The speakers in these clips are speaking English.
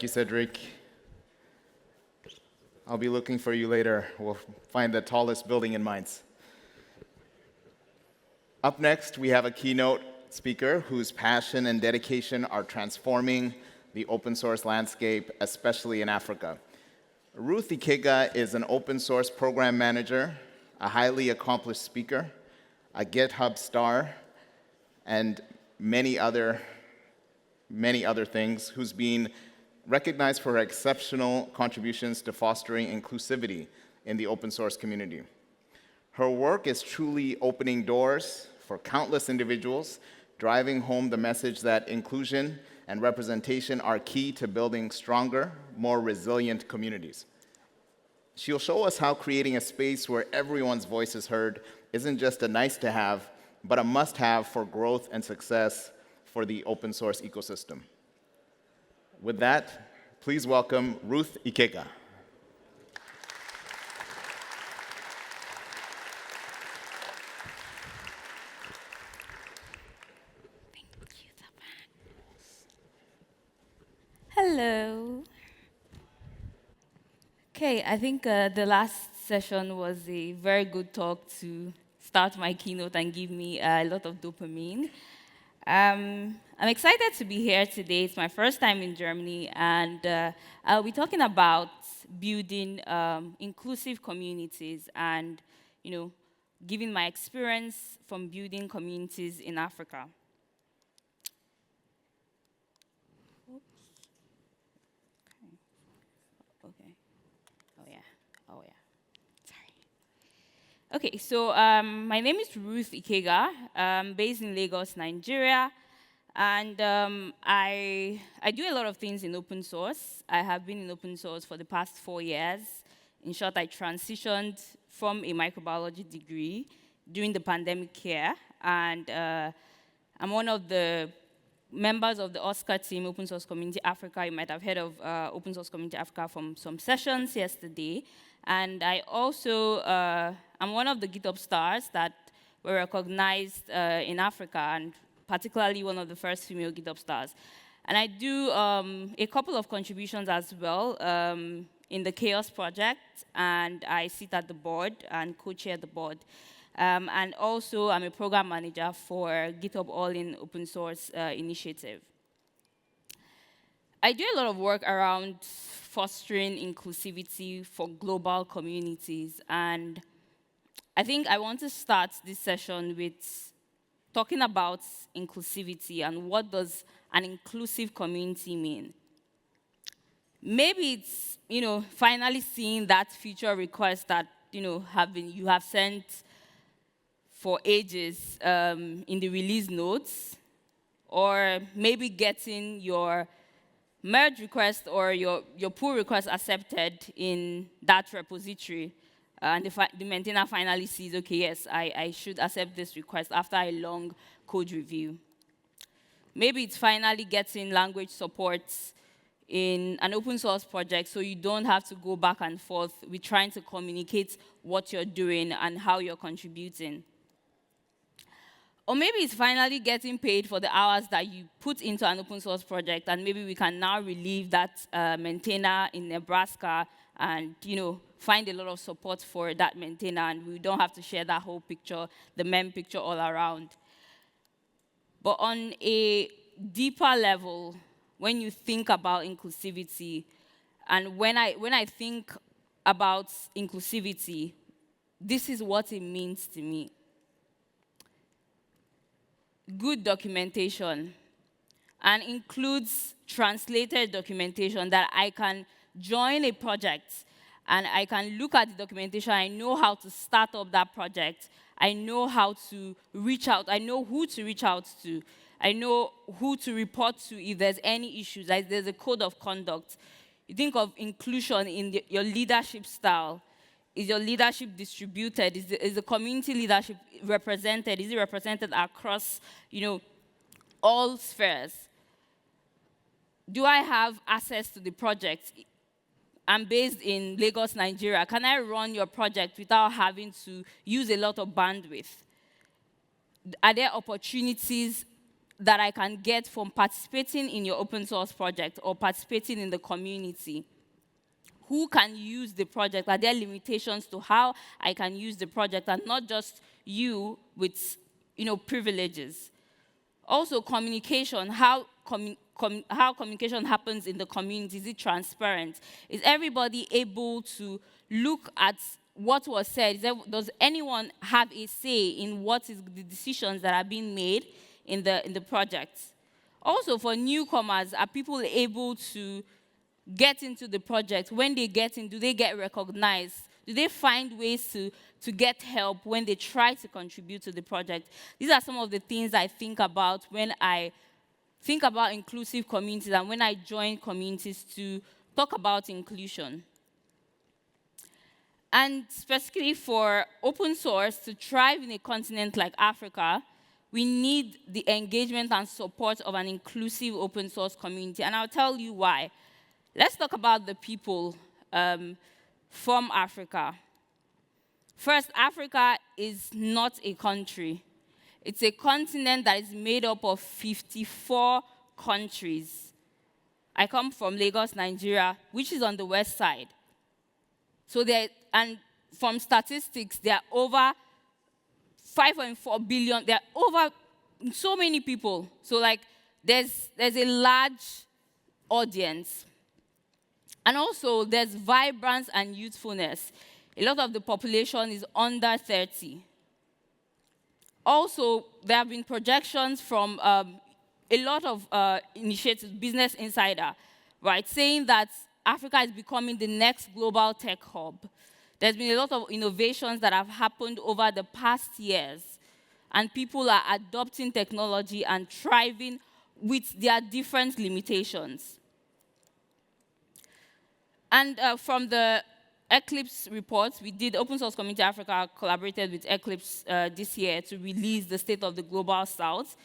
you, Cedric. I'll be looking for you later. We'll find the tallest building in Mainz. Up next, we have a keynote speaker whose passion and dedication are transforming the open source landscape, especially in Africa. Ruth Ikega is an open source program manager, a highly accomplished speaker, a GitHub star, and many other things, who's been recognized for her exceptional contributions to fostering inclusivity in the open source community. Her work is truly opening doors for countless individuals, driving home the message that inclusion and representation are key to building stronger, more resilient communities. She'll show us how creating a space where everyone's voice is heard isn't just a nice to have, but a must have for growth and success for the open source ecosystem. With that, please welcome Ruth Ikega. Hello. Okay, I think the last session was a very good talk to start my keynote and give me a lot of dopamine. I'm excited to be here today. It's my first time in Germany, and I'll be talking about building inclusive communities and, giving my experience from building communities in Africa. Okay, so my name is Ruth Ikega. I'm based in Lagos, Nigeria, and I do a lot of things in open source. I have been in open source for the past 4 years. In short, I transitioned from a microbiology degree during the pandemic year, and I'm one of the members of the Oscar team, Open Source Community Africa. You might have heard of Open Source Community Africa from some sessions yesterday. And I also, I'm one of the GitHub stars that were recognized in Africa, and particularly one of the first female GitHub stars. And I do a couple of contributions as well in the Chaos project, and I sit at the board and co-chair the board. And also, I'm a program manager for GitHub All-in Open Source initiative. I do a lot of work around fostering inclusivity for global communities, and I think I want to start this session with talking about inclusivity and what does an inclusive community mean. Maybe it's, finally seeing that feature request that, you have sent for ages in the release notes, or maybe getting your merge request or your pull request accepted in that repository. And the maintainer finally sees, okay, yes, I should accept this request after a long code review. Maybe it's finally getting language support in an open source project so you don't have to go back and forth with trying to communicate what you're doing and how you're contributing. Or maybe it's finally getting paid for the hours that you put into an open source project, and maybe we can now relieve that maintainer in Nebraska and, find a lot of support for that maintainer, and we don't have to share that whole picture, the meme picture all around. But on a deeper level, when you think about inclusivity, and when I think about inclusivity, this is what it means to me. Good documentation, and includes translated documentation that I can join a project and I can look at the documentation. I know how to start up that project. I know how to reach out. I know who to reach out to. I know who to report to if there's any issues. Like there's a code of conduct. You think of inclusion in your leadership style. Is your leadership distributed? Is the community leadership represented? Is it represented across, all spheres? Do I have access to the project? I'm based in Lagos, Nigeria. Can I run your project without having to use a lot of bandwidth? Are there opportunities that I can get from participating in your open source project or participating in the community? Who can use the project? Are there limitations to how I can use the project, and not just you with privileges? Also, communication, how communication happens in the community. Is it transparent? Is everybody able to look at what was said? Does anyone have a say in what is the decisions that are being made in the project? Also, for newcomers, are people able to get into the project? When they get in, do they get recognized? Do they find ways to get help when they try to contribute to the project? These are some of the things I think about when I think about inclusive communities and when I join communities to talk about inclusion. And specifically for open source to thrive in a continent like Africa, we need the engagement and support of an inclusive open source community. And I'll tell you why. Let's talk about the people from Africa. First, Africa is not a country. It's a continent that is made up of 54 countries. I come from Lagos, Nigeria, which is on the west side. And from statistics, there are over 5.4 billion. There are over so many people. So there's a large audience. And also, there's vibrance and youthfulness. A lot of the population is under 30. Also, there have been projections from a lot of initiatives, Business Insider, right, saying that Africa is becoming the next global tech hub. There's been a lot of innovations that have happened over the past years, and people are adopting technology and thriving with their different limitations. And from the Eclipse report, we did, Open Source Community Africa collaborated with Eclipse this year to release the State of the Global South.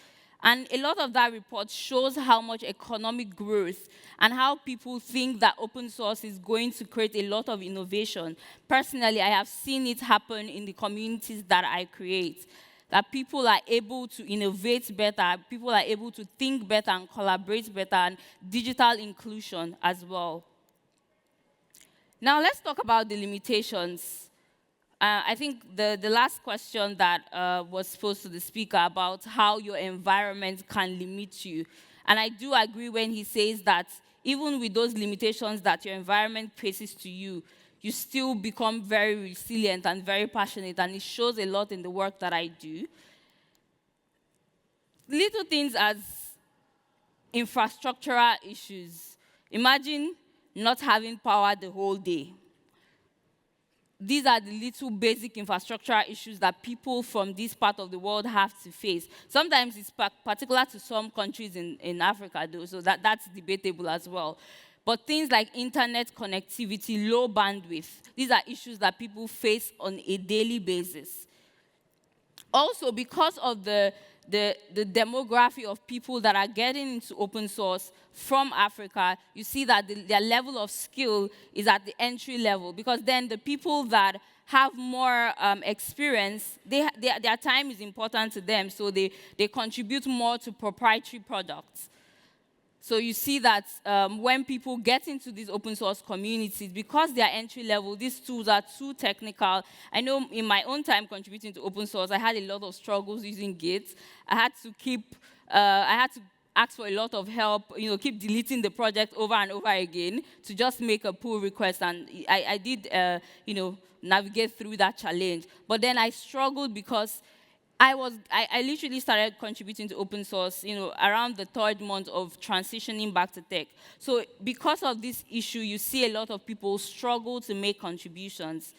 And a lot of that report shows how much economic growth and how people think that open source is going to create a lot of innovation. Personally, I have seen it happen in the communities that I create, that people are able to innovate better, people are able to think better and collaborate better, and digital inclusion as well. Now, let's talk about the limitations. I think the last question that was posed to the speaker about how your environment can limit you. And I do agree when he says that even with those limitations that your environment places to you, you still become very resilient and very passionate, and it shows a lot in the work that I do. Little things as infrastructural issues. Imagine not having power the whole day. These are the little basic infrastructural issues that people from this part of the world have to face. Sometimes it's particular to some countries in Africa, though, so that's debatable as well. But things like internet connectivity, low bandwidth, these are issues that people face on a daily basis. Also, because of the demography of people that are getting into open source from Africa, you see that their level of skill is at the entry level, because then the people that have more experience, their time is important to them, so they contribute more to proprietary products. So you see that when people get into these open source communities, because they are entry level, these tools are too technical. I know in my own time contributing to open source, I had a lot of struggles using Git. I had to ask for a lot of help, keep deleting the project over and over again to just make a pull request. And I did, navigate through that challenge. But then I struggled because I literally started contributing to open source, around the third month of transitioning back to tech. So because of this issue, you see a lot of people struggle to make contributions.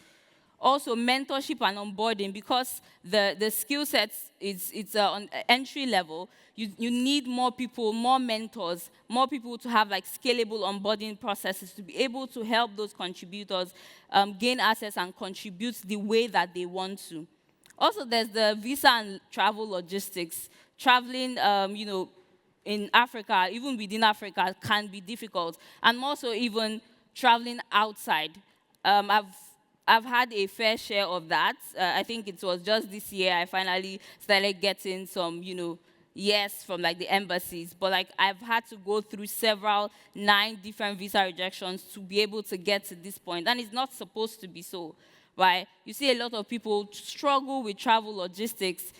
Also, mentorship and onboarding, because the skill sets it's on entry level. You need more people, more mentors, more people to have scalable onboarding processes to be able to help those contributors gain access and contribute the way that they want to. Also, there's the visa and travel logistics. Traveling, in Africa, even within Africa, can be difficult. And also even traveling outside. I've had a fair share of that. I think it was just this year I finally started getting some, yes from like the embassies, but like I've had to go through 9 different visa rejections to be able to get to this point, and it's not supposed to be so, right? You see a lot of people struggle with travel logistics,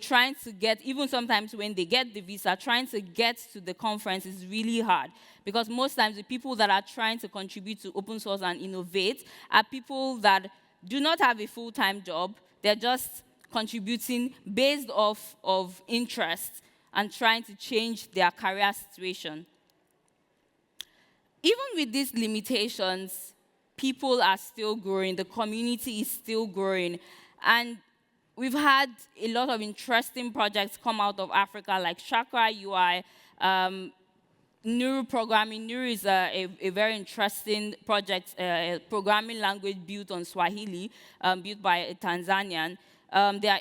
trying to get, even sometimes when they get the visa, trying to get to the conference is really hard, because most times the people that are trying to contribute to open source and innovate are people that do not have a full-time job. They're just contributing based off of interest and trying to change their career situation. Even with these limitations, people are still growing, the community is still growing, and we've had a lot of interesting projects come out of Africa, like Chakra UI, Nuru programming. Nuru is a very interesting project, a programming language built on Swahili, built by a Tanzanian. There are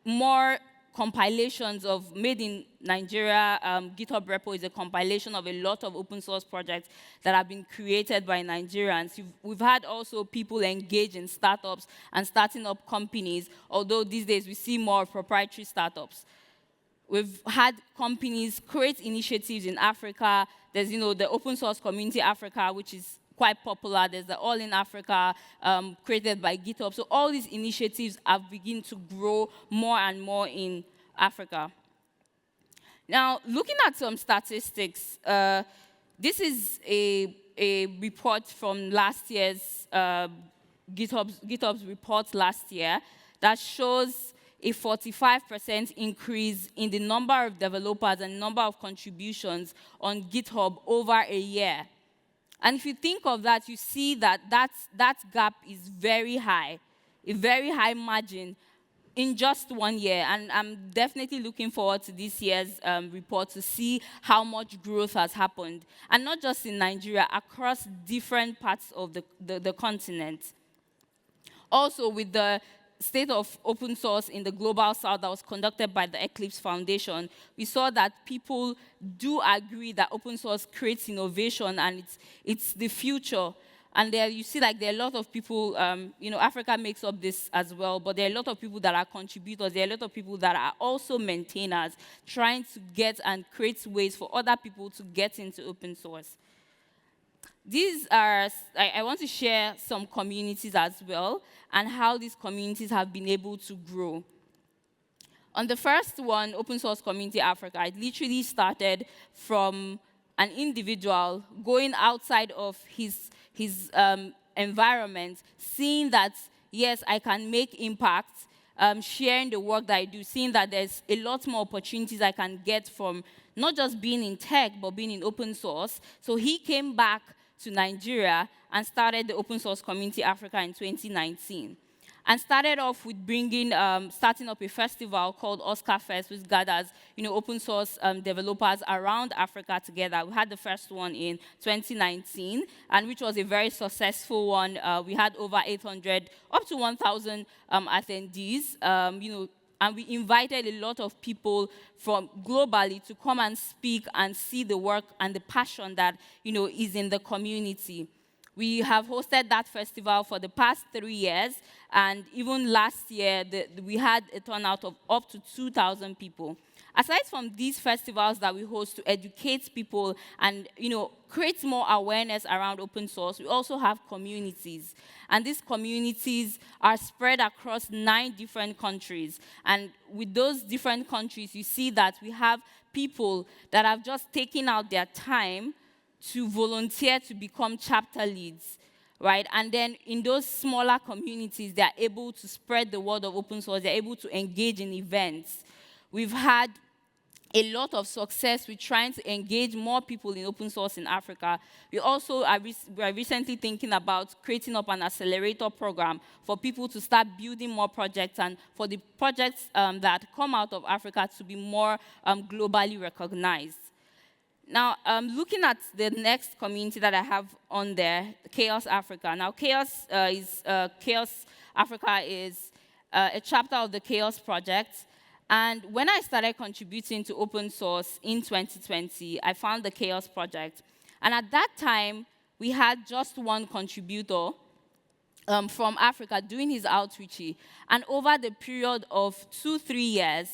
more compilations of made in Nigeria. GitHub repo is a compilation of a lot of open source projects that have been created by Nigerians. We've had also people engage in startups and starting up companies, although these days we see more proprietary startups. We've had companies create initiatives in Africa. There's, the Open Source Community Africa, which is quite popular. There's the All in Africa, created by GitHub. So all these initiatives have begun to grow more and more in Africa. Now, looking at some statistics, this is a report from last year's GitHub's report last year that shows a 45% increase in the number of developers and number of contributions on GitHub over a year. And if you think of that, you see that gap is very high, a very high margin in just 1 year. And I'm definitely looking forward to this year's report to see how much growth has happened. And not just in Nigeria, across different parts of the continent. Also, with the State of Open Source in the Global South that was conducted by the Eclipse Foundation, we saw that people do agree that open source creates innovation and it's the future. And there you see like there are a lot of people, Africa makes up this as well, but there are a lot of people that are contributors, there are a lot of people that are also maintainers, trying to get and create ways for other people to get into open source. These are, I want to share some communities as well, and how these communities have been able to grow. On the first one, Open Source Community Africa, it literally started from an individual going outside of his environment, seeing that, yes, I can make impact, sharing the work that I do, seeing that there's a lot more opportunities I can get from not just being in tech, but being in open source. So he came back to Nigeria and started the Open Source Community Africa in 2019. And started off with starting up a festival called Oscar Fest, which gathers, open source developers around Africa together. We had the first one in 2019, and which was a very successful one. We had over 800, up to 1,000 attendees, and we invited a lot of people from globally to come and speak and see the work and the passion that, is in the community. We have hosted that festival for the past 3 years, and even last year, we had a turnout of up to 2,000 people. Aside from these festivals that we host to educate people and, create more awareness around open source, we also have communities. And these communities are spread across 9 different countries. And with those different countries, you see that we have people that have just taken out their time to volunteer to become chapter leads, right? And then in those smaller communities, they're able to spread the word of open source. They're able to engage in events. We've had a lot of success with trying to engage more people in open source in Africa. We also are recently thinking about creating up an accelerator program for people to start building more projects and for the projects that come out of Africa to be more globally recognized. Now, looking at the next community that I have on there, Chaos Africa. Now, Chaos Africa is a chapter of the Chaos Project. And when I started contributing to open source in 2020, I found the Chaos Project. And at that time, we had just one contributor from Africa doing his outreach. And over the period of 2-3 years,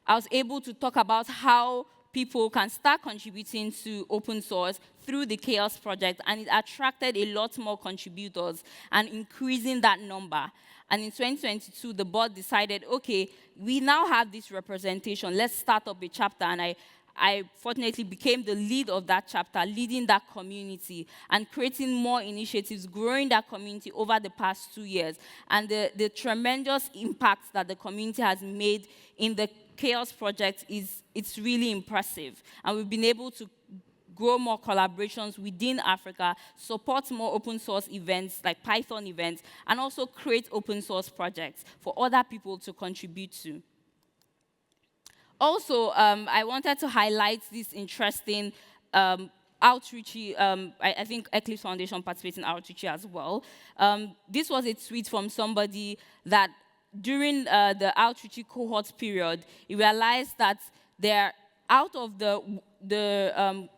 I was able to talk about how people can start contributing to open source through the Chaos Project, and it attracted a lot more contributors and increasing that number. And in 2022, the board decided, okay, we now have this representation. Let's start up a chapter. And I fortunately became the lead of that chapter, leading that community and creating more initiatives, growing that community over the past 2 years. And the tremendous impact that the community has made in the Chaos Project it's really impressive. And we've been able to grow more collaborations within Africa, support more open source events like Python events, and also create open source projects for other people to contribute to. Also, I wanted to highlight this interesting outreach. I think Eclipse Foundation participates in outreach as well. This was a tweet from somebody that during the outreach cohort period, he realized that out of the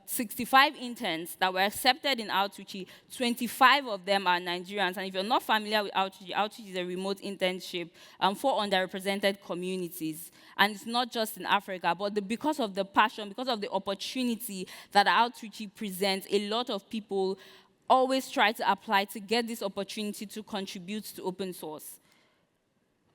65 interns that were accepted in outreach, 25 of them are Nigerians. And if you're not familiar with outreach is a remote internship for underrepresented communities. And it's not just in Africa, but because of the passion, because of the opportunity that outreach presents, a lot of people always try to apply to get this opportunity to contribute to open source.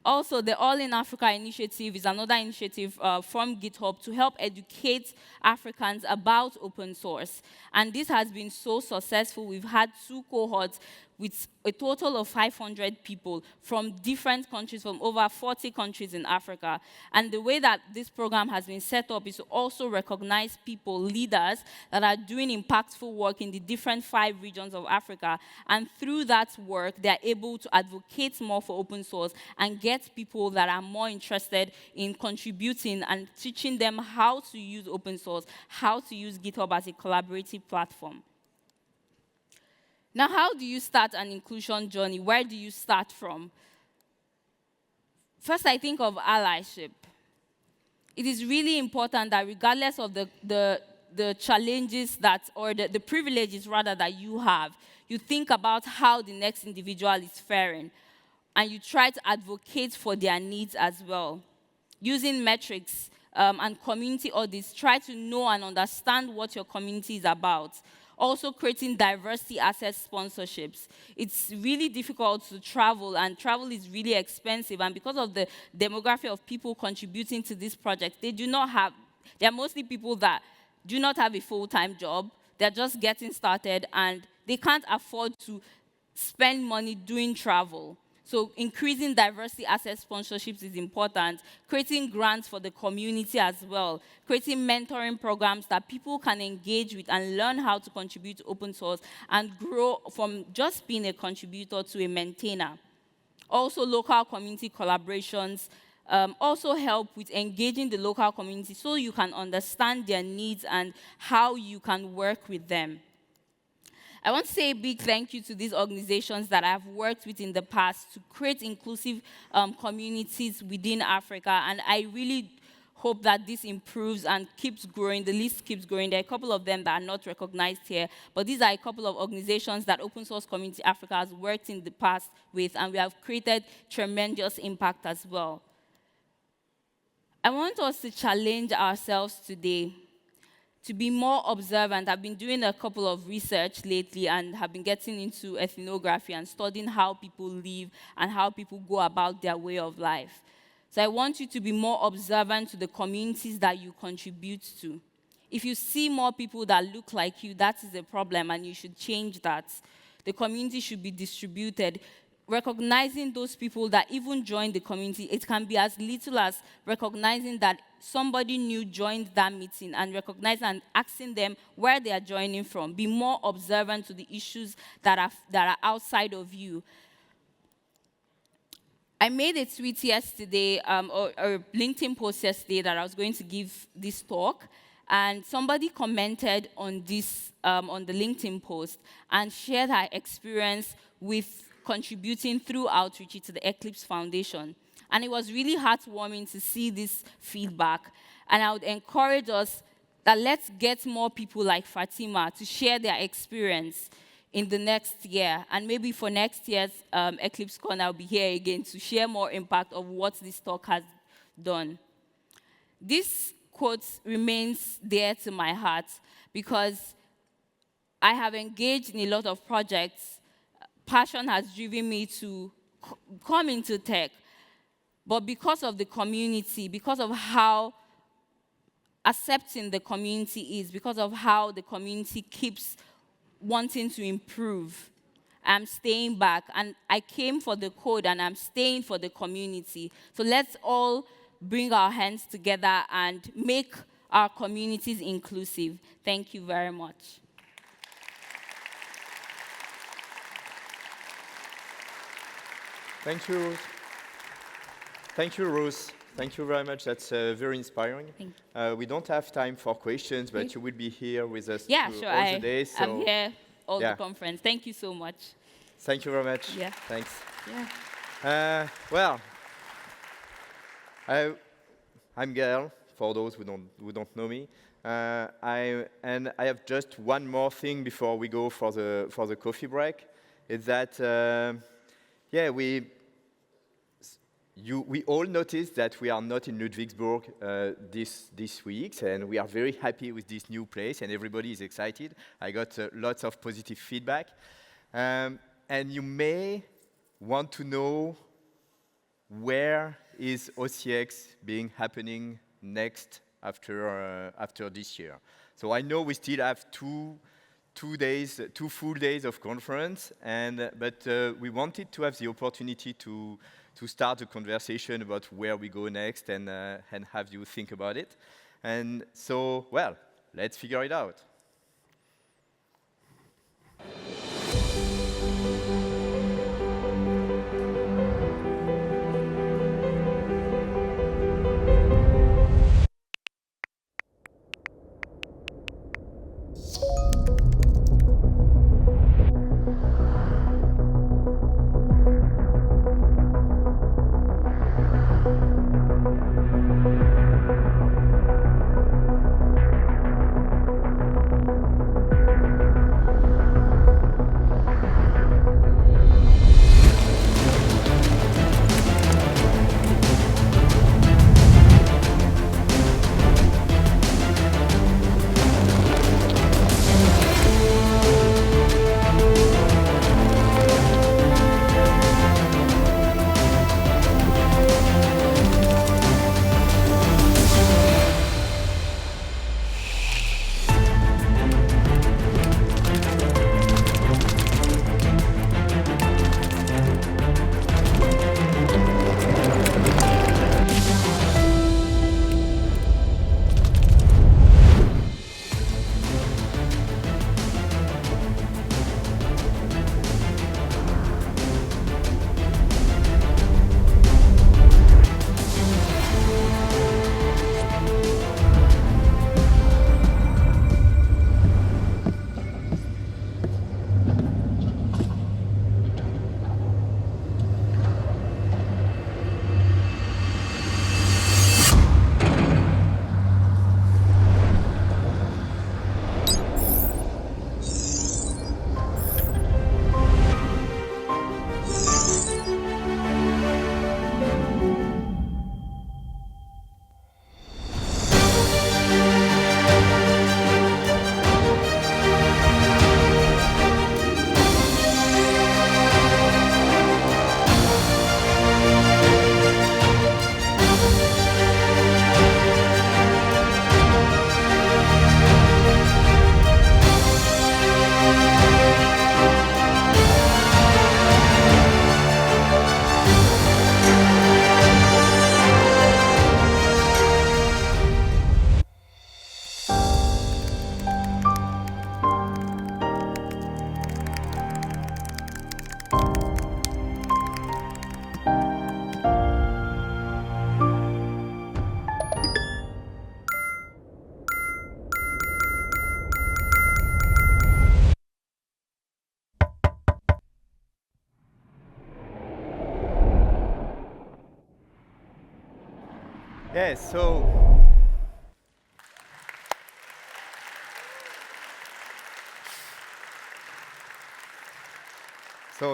Also, the All in Africa initiative is another initiative from GitHub to help educate Africans about open source. And this has been so successful. We've had 2 cohorts with a total of 500 people from different countries, from over 40 countries in Africa. And the way that this program has been set up is to also recognize people, leaders, that are doing impactful work in the different 5 regions of Africa. And through that work, they're able to advocate more for open source and get people that are more interested in contributing and teaching them how to use open source, how to use GitHub as a collaborative platform. Now, how do you start an inclusion journey? Where do you start from? First, I think of allyship. It is really important that regardless of the challenges or the privileges rather that you have, you think about how the next individual is faring, and you try to advocate for their needs as well. Using metrics and community audits, try to know and understand what your community is about. Also creating diversity access sponsorships. It's really difficult to travel, and travel is really expensive. And because of the demography of people contributing to this project, they're mostly people that do not have a full-time job. They're just getting started, and they can't afford to spend money doing travel. So increasing diversity access sponsorships is important. Creating grants for the community as well. Creating mentoring programs that people can engage with and learn how to contribute to open source and grow from just being a contributor to a maintainer. Also, local community collaborations also help with engaging the local community so you can understand their needs and how you can work with them. I want to say a big thank you to these organizations that I've worked with in the past to create inclusive communities within Africa, and I really hope that this improves and keeps growing. The list keeps growing. There are a couple of them that are not recognized here, but these are a couple of organizations that Open Source Community Africa has worked in the past with, and we have created tremendous impact as well. I want us to challenge ourselves today to be more observant. I've been doing a couple of research lately and have been getting into ethnography and studying how people live and how people go about their way of life. So I want you to be more observant to the communities that you contribute to. If you see more people that look like you, that is a problem, and you should change that. The community should be distributed. Recognizing those people that even joined the community, it can be as little as recognizing that somebody new joined that meeting and recognizing and asking them where they are joining from. Be more observant to the issues that are outside of you. I made a tweet yesterday, or a LinkedIn post yesterday that I was going to give this talk, and somebody commented on this, on the LinkedIn post, and shared her experience with contributing through outreach to the Eclipse Foundation. And it was really heartwarming to see this feedback. And I would encourage us that let's get more people like Fatima to share their experience in the next year. And maybe for next year's EclipseCon, I'll be here again to share more impact of what this talk has done. This quote remains dear to my heart because I have engaged in a lot of projects. Passion has driven me to come into tech. But because of the community, because of how accepting the community is, because of how the community keeps wanting to improve, I'm staying back. And I came for the code and I'm staying for the community. So let's all bring our hands together and make our communities inclusive. Thank you very much. Thank you. Thank you, Ruth. Thank you very much. That's very inspiring. Thank We don't have time for questions, but you will be here with us Yeah, through sure. all the day. So I'm here all yeah. the conference. Thank you so much. Thank you very much. Yeah. Thanks. Yeah. Well, I'm Gael, for those who don't know me. I have just one more thing before we go for the coffee break. Is that we all noticed that we are not in Ludwigsburg this week, and we are very happy with this new place, and everybody is excited. I got lots of positive feedback. And you may want to know where is OCX being happening next after this year. So I know we still have two full days of conference, but we wanted to have the opportunity to start a conversation about where we go next and have you think about it. And so, well, let's figure it out. Yes, so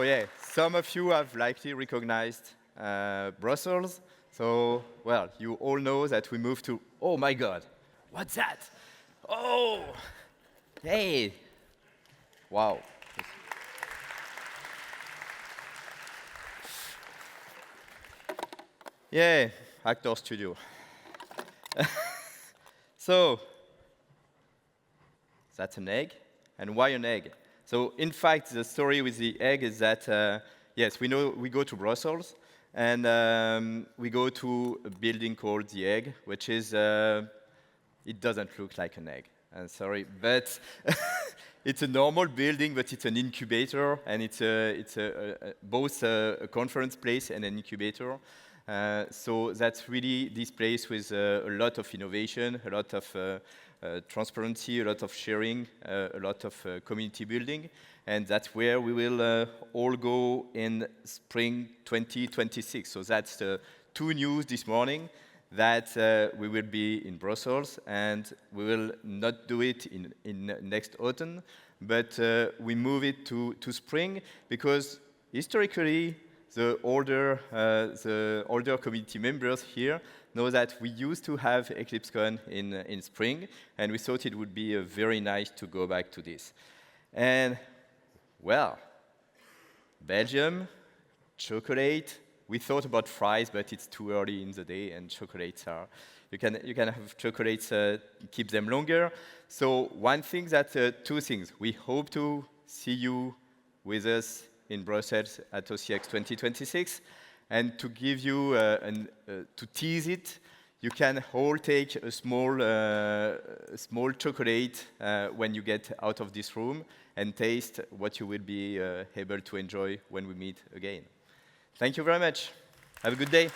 yeah, some of you have likely recognized Brussels. So, well, you all know that we moved to Oh my God, what's that? Oh, hey, wow. Yeah, Actor Studio. So, that's an egg. And why an egg? So, in fact, the story with the egg is that, yes, we know we go to Brussels, and we go to a building called the Egg, which is, it doesn't look like an egg. I'm sorry, but it's a normal building, but it's an incubator, and it's both a conference place and an incubator. So that's really this place with a lot of innovation, a lot of transparency, a lot of sharing, a lot of community building. And that's where we will all go in spring 2026. So that's the two news this morning, that we will be in Brussels, and we will not do it in next autumn, but we move it to spring, because historically, the older community members here know that we used to have EclipseCon in spring, and we thought it would be very nice to go back to this. And, well, Belgium, chocolate. We thought about fries, but it's too early in the day, and chocolates are, you can have chocolates, keep them longer. So one thing two things. We hope to see you with us in Brussels at OCX 2026. And to give you, to tease it, you can all take a small chocolate when you get out of this room and taste what you will be able to enjoy when we meet again. Thank you very much. Have a good day.